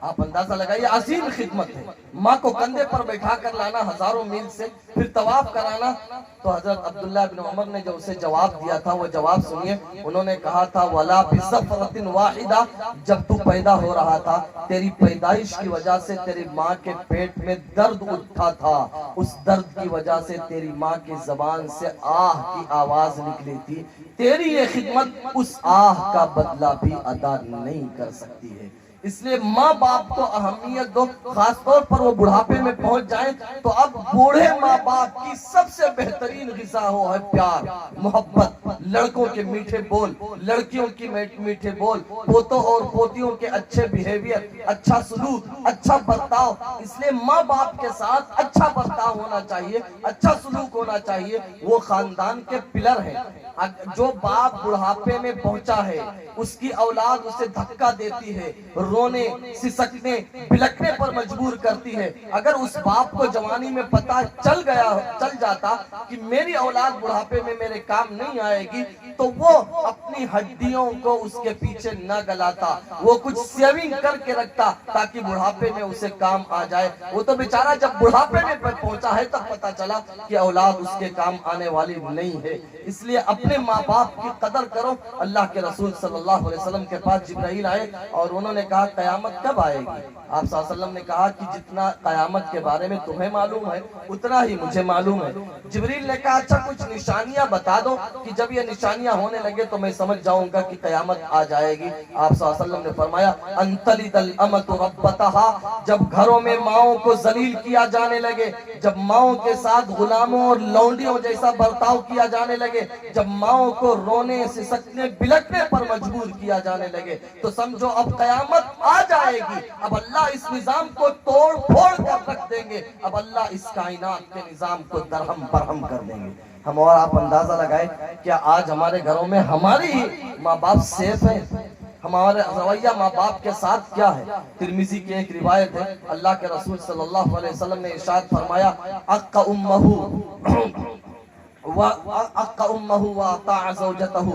آپ اندازہ لگائیے، عظیم خدمت ہے، ماں کو کندھے پر بیٹھا کر لانا ہزاروں میل سے، پھر طواف کرانا۔ تو حضرت عبداللہ بن عمر نے جو اسے جواب دیا تھا وہ جواب سنیے، انہوں نے کہا تھا وَلَا بِصَفْرَةٍ وَاحِدَةٍ، جب تو پیدا ہو رہا تھا تیری پیدائش کی وجہ سے تیری ماں کے پیٹ میں درد اٹھا تھا، اس درد کی وجہ سے تیری ماں کی زبان سے آہ کی آواز نکلی تھی، تیری یہ خدمت اس آہ کا بدلہ بھی ادا نہیں کر سکتی ہے۔ اس لیے ماں باپ کو اہمیت دو، خاص طور پر وہ بڑھاپے میں پہنچ جائیں تو اب بوڑھے ماں باپ کی سب سے بہترین غذا ہو ہے پیار، محبت، لڑکوں کے میٹھے بول، لڑکیوں کی میٹھے بول، پوتوں اور پوتیوں کے اچھے بیہیویئر، اچھا سلوک، اچھا برتاؤ۔ اس لیے ماں باپ کے ساتھ اچھا برتاؤ ہونا چاہیے، اچھا سلوک ہونا چاہیے، وہ خاندان کے پلر ہیں۔ جو باپ بڑھاپے میں پہنچا ہے اس کی اولاد اسے دھکا دیتی ہے، رونے، سسکنے، بلکنے پر مجبور کرتی ہے، اگر اس باپ کو جوانی میں پتہ چل جاتا کہ میری اولاد بڑھاپے میں میرے کام نہیں آئے گی تو وہ اپنی ہڈیوں کو اس کے پیچھے نہ گلاتا، وہ کچھ سیونگ کر کے رکھتا تاکہ بڑھاپے میں اسے کام آ جائے۔ وہ تو بیچارہ جب بڑھاپے میں پہنچا ہے تب پتہ چلا کہ اولاد اس کے کام آنے والی نہیں ہے۔ اس لیے اپنے ماں باپ کی قدر کرو۔ اللہ کے رسول صلی اللہ علیہ وسلم کے پاس جبرائیل آئے اور انہوں نے کہا قیامت کب آئے گی؟ آپ صلی اللہ علیہ وسلم نے کہا کہ جتنا قیامت کے بارے میں تمہیں معلوم ہے اتنا ہی مجھے معلوم ہے۔ جبریل نے کہا اچھا کچھ نشانیاں بتا دو کہ جب یہ نشانیاں ہونے لگے تو میں سمجھ جاؤں گا کہ قیامت آ جائے گی۔ آپ صلی اللہ علیہ وسلم نے فرمایا ان تلد الامۃ ربتها، جب گھروں میں ماؤں کو ذلیل کیا جانے لگے، جب ماؤں کے ساتھ غلاموں اور لونڈیوں جیسا برتاؤ کیا جانے لگے، جب ماؤں کو رونے، سسکنے، بلکنے پر مجبور کیا جانے لگے تو سمجھو اب قیامت آ جائے گی۔ اب اللہ اس نظام کو توڑ پھوڑ کر رکھ دیں گے، اب اللہ اس کائنات کے نظام کو درہم برہم کر دیں گے۔ ہم اور آپ اندازہ لگائیں کیا آج ہمارے گھروں میں ہماری ہی ماں باپ سیف ہیں؟ ہمارے رویہ ماں باپ کے ساتھ کیا ہے؟ ترمذی کی ایک روایت ہے، اللہ کے رسول صلی اللہ علیہ وسلم نے ارشاد فرمایا اق امہ وَأَقَّ أُمَّهُ وَأَطَاعَ زَوْجَتَهُ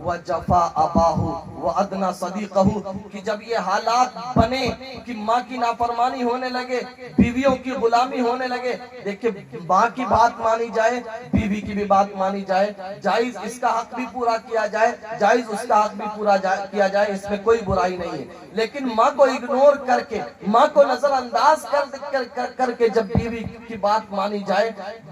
وَجَفَا أَبَاهُ وَأَدْنَى صَدِيقَهُ، کہ جب یہ حالات بنے کہ ماں کی نافرمانی ہونے لگے، بیویوں کی غلامی ہونے لگے، دیکھیں ماں کی بات مانی جائے، بیوی کی بھی بات مانی جائے، جائز اس کا حق بھی پورا کیا جائے، جائز اس کا حق بھی پورا کیا جائے، اس میں کوئی برائی نہیں ہے۔ لیکن ماں کو اگنور کر کے، ماں کو نظر انداز کر کے جب بیوی کی بات مانی جائے،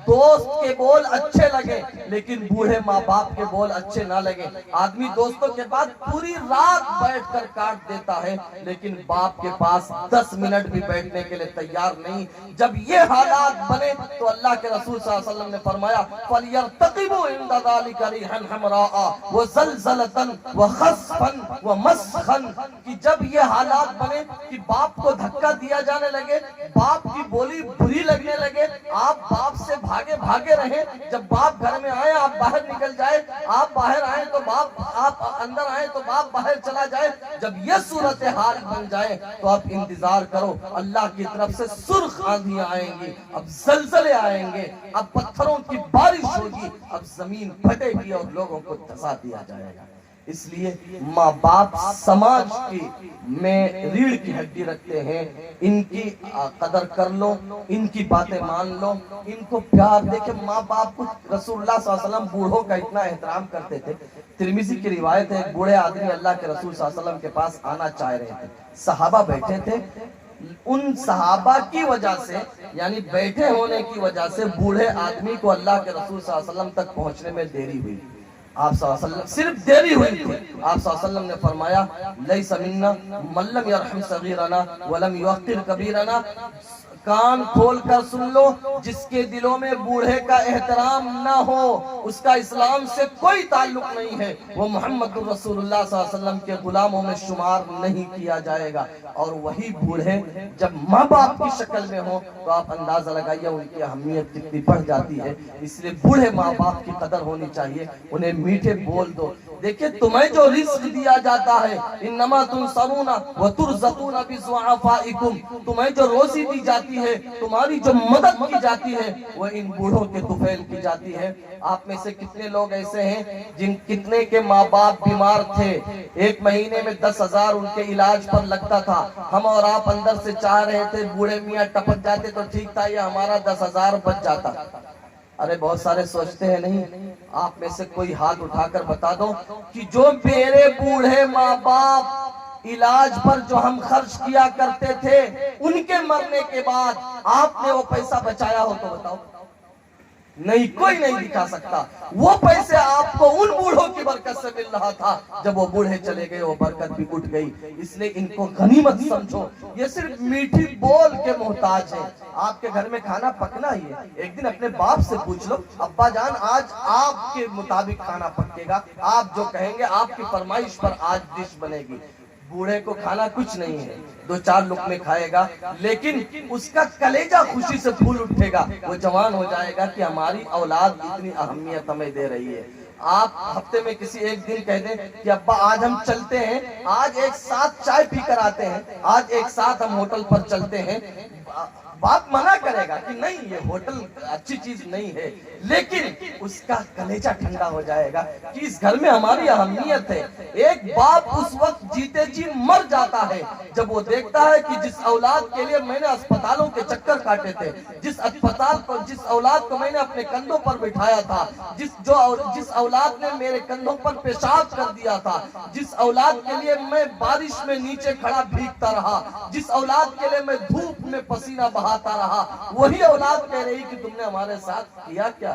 دوست کے بول اچھے لگے لیکن بوڑھے ماں باپ کے بول اچھے نہ لگے، آدمی دوستوں کے بعد پوری رات بیٹھ کر کاٹ دیتا ہے لیکن باپ کے پاس 10 منٹ بھی بیٹھنے کے لیے تیار نہیں۔ جب یہ حالات بنے تو اللہ کے رسول صلی اللہ علیہ وسلم نے فرمایا فَلْيَرْتَقِبُوا عِنْدَ ذَلِكَ رِيحًا حَمْرَاءَ وَزَلْزَلَةً وَخَسْفًا وَمَسْخًا، کہ جب یہ حالات بنے کہ باپ کو دھکا دیا جانے لگے، باپ کی بولی بری لگنے لگے، آپ باپ سے بھاگے بھاگے رہیں، جب باپ گھر میں آئے آپ باہر نکل جائے، آپ باہر آئیں تو باپ، آپ اندر آئیں تو باپ باہر چلا جائے، جب یہ صورتحال بن جائے تو آپ انتظار کرو اللہ کی طرف سے سرخ آندھیاں آئیں گی، اب زلزلے آئیں گے، اب پتھروں کی بارش ہوگی، اب زمین پھٹے گی اور لوگوں کو دھسا دیا جائے گا۔ اس لیے ماں باپ سماج کی میں ریڑھ کی ہڈی رکھتے ہیں، ان کی قدر کر لو، ان کی باتیں مان لو، ان کو پیار دے کے ماں باپ کو۔ رسول اللہ صلی اللہ علیہ وسلم بوڑھوں کا اتنا احترام کرتے تھے، ترمذی کی روایت ہے ایک بوڑھے آدمی اللہ کے رسول صلی اللہ علیہ وسلم کے پاس آنا چاہ رہے تھے، صحابہ بیٹھے تھے، ان صحابہ کی وجہ سے یعنی بیٹھے ہونے کی وجہ سے بوڑھے آدمی کو اللہ کے رسول صلی اللہ علیہ وسلم تک پہنچنے میں دیری ہوئی، آپ صلی اللہ علیہ وسلم صرف دیری ہوئی تھی، آپ صلی اللہ علیہ وسلم نے فرمایا لیس منا من لم یرحم صغیرنا ولم یوقر کبیرنا، کان کھول کر سن لو، جس کے دلوں میں بوڑھے کا احترام نہ ہو اس کا اسلام سے کوئی تعلق نہیں ہے، وہ محمد الرسول اللہ صلی اللہ علیہ وسلم کے غلاموں میں شمار نہیں کیا جائے گا۔ اور وہی بوڑھے جب ماں باپ کی شکل میں ہوں تو آپ اندازہ لگائیے ان کی اہمیت کتنی بڑھ جاتی ہے۔ اس لیے بوڑھے ماں باپ کی قدر ہونی چاہیے، انہیں میٹھے بول دو۔ دیکھیں تمہیں جو رزق دیا جاتا ہے انما تنصرون وترزقون بضعفائکم، تمہیں جو روزی دی جاتی ہے، تمہاری جو مدد کی جاتی ہے، وہ ان بوڑھوں کے طفیل کی جاتی ہے۔ آپ میں سے کتنے لوگ ایسے ہیں کتنے کے ماں باپ بیمار تھے، 1 مہینے میں 10,000 ان کے علاج پر لگتا تھا، ہم اور آپ اندر سے چاہ رہے تھے بوڑھے میاں ٹپک جاتے تو ٹھیک تھا، یہ ہمارا 10,000 بچ جاتا۔ ارے بہت سارے سوچتے ہیں نہیں، آپ میں سے کوئی ہاتھ اٹھا کر بتا دو کہ جو میرے بوڑھے ماں باپ علاج پر جو ہم خرچ کیا کرتے تھے ان کے مرنے کے بعد آپ نے وہ پیسہ بچایا ہو تو بتاؤ۔ نہیں، کوئی نہیں دکھا سکتا۔ وہ پیسے آپ کو ان بوڑھوں کی برکت سے مل رہا تھا، جب وہ بوڑھے چلے گئے وہ برکت بھی اٹھ گئی۔ اس لیے ان کو غنیمت سمجھو، یہ صرف میٹھی بول کے محتاج ہیں۔ آپ کے گھر میں کھانا پکنا ہی ہے، ایک دن اپنے باپ سے پوچھ لو، ابا جان آج آپ کے مطابق کھانا پکے گا، آپ جو کہیں گے آپ کی فرمائش پر آج ڈش بنے گی۔ بوڑھے کو کھانا کچھ نہیں ہے، 2-4 لقمے کھائے گا، لیکن اس کا کلیجہ خوشی سے پھول اٹھے گا، وہ جوان ہو جائے گا کہ ہماری اولاد اتنی اہمیت ہمیں دے رہی ہے۔ آپ ہفتے میں کسی ایک دن کہہ دیں کہ ابا آج ہم چلتے ہیں، آج ایک ساتھ چائے پی کر آتے ہیں، آج ایک ساتھ ہم ہوٹل پر چلتے ہیں، باپ منع کرے گا کہ نہیں یہ ہوٹل اچھی چیز نہیں ہے، لیکن اس کا کلیجہ ٹھنڈا ہو جائے گا کہ اس گھر میں ہماری اہمیت ہے۔ ایک باپ اس وقت جیتے جی مر جاتا ہے جب وہ دیکھتا ہے کہ جس اولاد کے لیے میں نے اسپتالوں کے چکر کاٹے تھے، جس اولاد کو میں نے اپنے کندھوں پر بٹھایا تھا، جس اولاد نے میرے کندھوں پر پیشاب کر دیا تھا، جس اولاد کے لیے میں بارش میں نیچے کھڑا بھیگتا رہا، جس اولاد کے لیے میں دھوپ میں پسینہ بہاتا رہا، وہی اولاد کہہ رہی کہ تم نے ہمارے ساتھ کیا کیا۔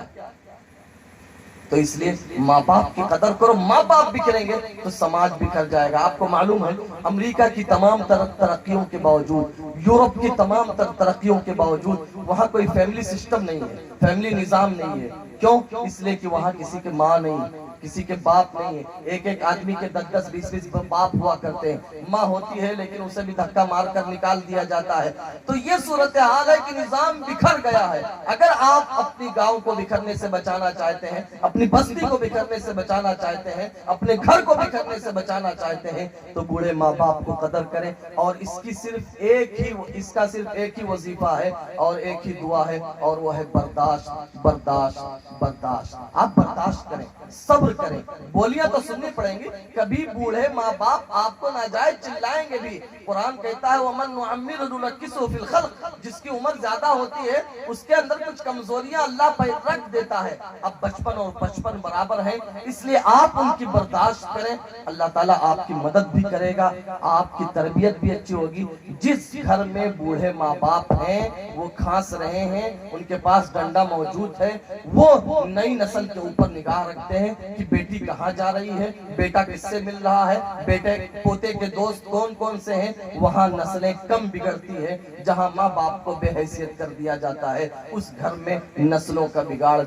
تو اس لیے ماں باپ کی قدر کرو، ماں باپ بکھریں گے تو سماج بکھر جائے گا۔ آپ کو معلوم ہے امریکہ کی تمام ترقیوں کے باوجود، یورپ کی تمام ترقیوں کے باوجود وہاں کوئی فیملی سسٹم نہیں ہے، فیملی نظام نہیں ہے۔ کیوں؟ اس لیے کہ وہاں کسی کے ماں نہیں، کسی کے باپ نہیں ہے، ایک آدمی کے 10-10 20-20 باپ ہوا کرتے ہیں، ماں ہوتی ہے لیکن اسے بھی دھکا مار کر نکال دیا جاتا ہے۔ تو یہ صورتحال ہے کہ نظام بکھر گیا ہے۔ اگر آپ اپنی گاؤں کو بکھرنے سے بچانا چاہتے ہیں، اپنی بستی کو بکھرنے سے بچانا چاہتے ہیں، اپنے گھر کو بکھرنے سے بچانا چاہتے ہیں، تو بوڑھے ماں باپ کو قدر کریں، اور اس کا صرف ایک ہی وظیفہ ہے اور ایک ہی دعا ہے، اور وہ ہے برداشت برداشت برداشت۔ آپ برداشت کریں، صبر کریں، بولیاں تو سننی پڑیں گی، کبھی بوڑھے ماں باپ آپ کو ناجائز چلائیں گے بھی۔ قرآن کہتا ہے وَمَن نُعَمِّرْهُ نُنَكِّسْهُ فِي الْخَلْقِ، جس کی عمر زیادہ ہوتی ہے اس کے اندر کچھ کمزوریاں اللہ پہ رکھ دیتا ہے۔ اب 55 اور 55 برابر ہیں، اس لیے آپ ان کی برداشت کریں، اللہ تعالیٰ آپ کی مدد بھی کرے گا، آپ کی تربیت بھی اچھی ہوگی۔ جس گھر میں بوڑھے ماں باپ ہیں وہ کھانس رہے ہیں، ان کے پاس ڈنڈا موجود ہے، وہ نئی نسل کے اوپر نگاہ رکھتے ہیں کہ بیٹی کہاں جا رہی ہے، بیٹا کس سے مل رہا ہے، بیٹے پوتے کے دوست کون کون سے ہیں۔ وہاں نسلیں کم بگڑتی ہے، جہاں ماں باپ کو بے حیثیت کر دیا جاتا ہے اس گھر میں نسلوں کا بگاڑ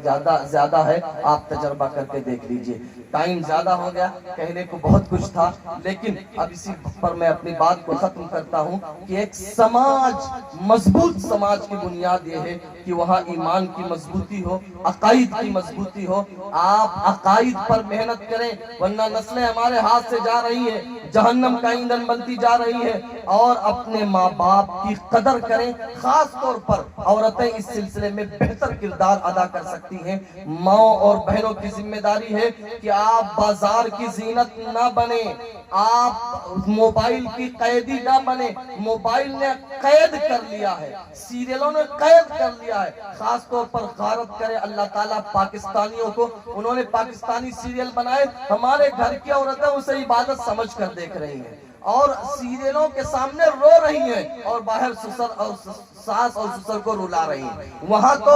زیادہ ہے۔ آپ تجربہ کر کے دیکھ لیجئے۔ ٹائم زیادہ ہو گیا، کہنے کو بہت کچھ تھا، لیکن اب اسی پر میں اپنی بات کو ختم کرتا ہوں کہ ایک مضبوط سماج کی بنیاد یہ ہے کہ وہاں ایمان کی مضبوطی ہو، عقائد کی مضبوطی ہو۔ آپ عقائد پر محنت کریں، ورنہ نسلیں ہمارے ہاتھ سے جا رہی ہیں، جہنم کا ایندھن بنتی جا رہی ہے۔ اور اپنے ماں باپ کی قدر کریں، خاص طور پر عورتیں اس سلسلے میں بہتر کردار ادا کر سکتی ہیں۔ ماں اور بہنوں کی ذمہ داری ہے کہ آپ بازار کی زینت نہ بنیں، آپ موبائل کی قیدی نہ بنیں۔ موبائل نے قید کر لیا ہے، سیریلوں نے قید کر لیا ہے۔ خاص طور پر غارت کرے اللہ تعالیٰ پاکستانیوں کو، انہوں نے پاکستانی سیریل بنائے، ہمارے گھر کی عورتیں اسے عبادت سمجھ کر دیکھ رہی ہیں اور سیریلوں کے سامنے رو رہی ہیں، اور باہر ساس اور سسر کو رلا رہی ہیں۔ وہاں تو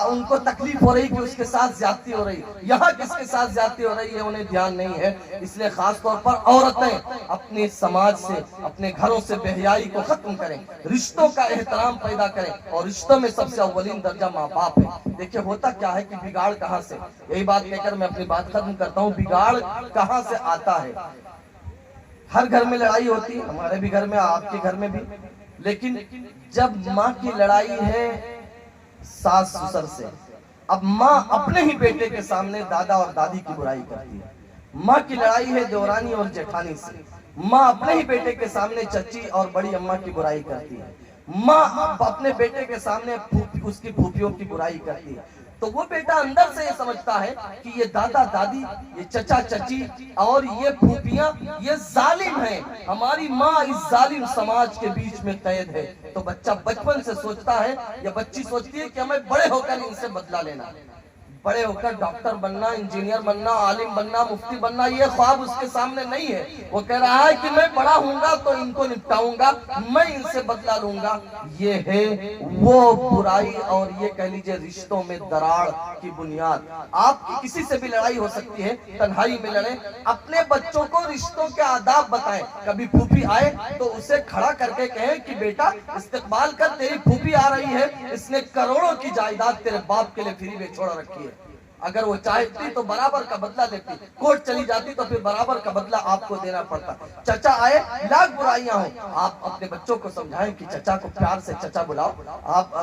ان کو تکلیف ہو رہی کہ اس کے ساتھ زیادتی ہو رہی، یہاں کس کے ساتھ زیادتی ہو رہی ہے انہیں دھیان نہیں ہے۔ اس لیے خاص طور پر عورتیں اپنے سماج سے، اپنے گھروں سے بے حیائی کو ختم کریں، رشتوں کا احترام پیدا کریں، اور رشتوں میں سب سے اولین درجہ ماں باپ ہے۔ دیکھیں ہوتا کیا ہے کہ بگاڑ کہاں سے، یہی بات کہہ کر میں اپنی بات ختم کرتا ہوں، بگاڑ کہاں سے آتا ہے۔ ہر گھر میں لڑائی ہوتی ہے، ہمارے بھی گھر میں، آپ کے گھر میں بھی، لیکن جب ماں کی لڑائی ہے ساس سسر سے، اب ماں اپنے ہی بیٹے کے سامنے دادا اور دادی کی برائی کرتی ہے، ماں کی لڑائی ہے دیورانی اور جیٹھانی سے. ماں اپنے ہی بیٹے کے سامنے چچی اور بڑی اماں کی برائی کرتی ہے. ماں اپنے بیٹے کے سامنے اس کی پھوپھیوں کی برائی کرتی ہے. تو وہ بیٹا اندر سے یہ سمجھتا ہے کہ یہ دادا دادی، یہ چچا چچی اور یہ پھوپھیاں یہ ظالم ہیں، ہماری ماں اس ظالم سماج کے بیچ میں قید ہے. تو بچہ بچپن سے سوچتا ہے یا بچی سوچتی ہے کہ ہمیں بڑے ہو کر ان سے بدلہ لینا، بڑے ہو کر ڈاکٹر بننا، انجینئر بننا، عالم بننا، مفتی بننا. یہ خواب اس کے سامنے نہیں ہے. وہ کہہ رہا ہے کہ میں بڑا ہوں گا تو ان کو نپٹاؤں گا، میں ان سے بدلہ لوں گا. یہ ہے وہ برائی اور یہ کہہ لیجئے رشتوں میں دراڑ کی بنیاد. آپ کی کسی سے بھی لڑائی ہو سکتی ہے، تنہائی میں لڑیں، اپنے بچوں کو رشتوں کے آداب بتائیں. کبھی پھوپھی آئے تو اسے کھڑا کر کے کہیں کہ بیٹا استقبال کر، تیری پھوپھی آ رہی ہے، اس نے کروڑوں کی جائیداد تیرے باپ کے لیے فری میں چھوڑ رکھی ہے. اگر وہ چاہتی تو برابر کا بدلہ لیتی، کورٹ چلی جاتی تو پھر برابر کا بدلہ آپ کو دینا پڑتا. چچا آئے، لاکھ برائیاں ہوں، آپ اپنے بچوں کو سمجھائیں کہ چچا کو پیار سے چچا بلاؤ، آپ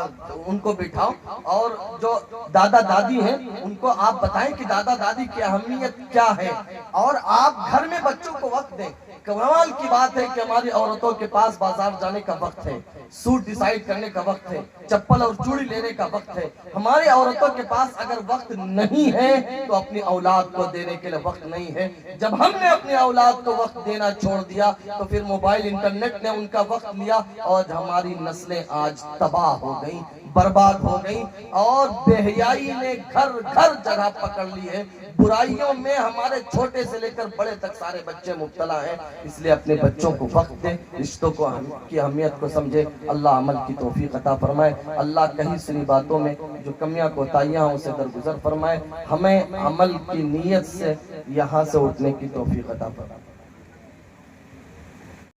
ان کو بٹھاؤ. اور جو دادا دادی ہیں ان کو آپ بتائیں کہ دادا دادی کی اہمیت کیا ہے. اور آپ گھر میں بچوں کو وقت دیں. کمال کی بات ہے کہ ہماری عورتوں کے پاس بازار جانے کا وقت ہے، سوٹ ڈیسائیڈ کرنے کا وقت ہے، چپل اور چوڑی لینے کا وقت ہے. ہماری عورتوں کے پاس اگر وقت نہیں ہے تو اپنی اولاد کو دینے کے لیے وقت نہیں ہے. جب ہم نے اپنی اولاد کو وقت دینا چھوڑ دیا تو پھر موبائل انٹرنیٹ نے ان کا وقت لیا اور ہماری نسلیں آج تباہ ہو گئیں، برباد ہو گئیں. اور بے حیائی نے گھر گھر جگہ پکڑ لی ہے. برائیوں میں ہمارے چھوٹے سے لے کر بڑے تک سارے بچے مبتلا ہیں. اس لیے اپنے بچوں کو وقت دیں، رشتوں کی اہمیت کو سمجھے. اللہ عمل کی توفیق عطا فرمائے. اللہ کہیں سنی باتوں میں جو کمیاں کوتاہیاں ہیں اسے درگزر فرمائے. ہمیں عمل کی نیت سے یہاں سے اٹھنے کی توفیق عطا فرمائے.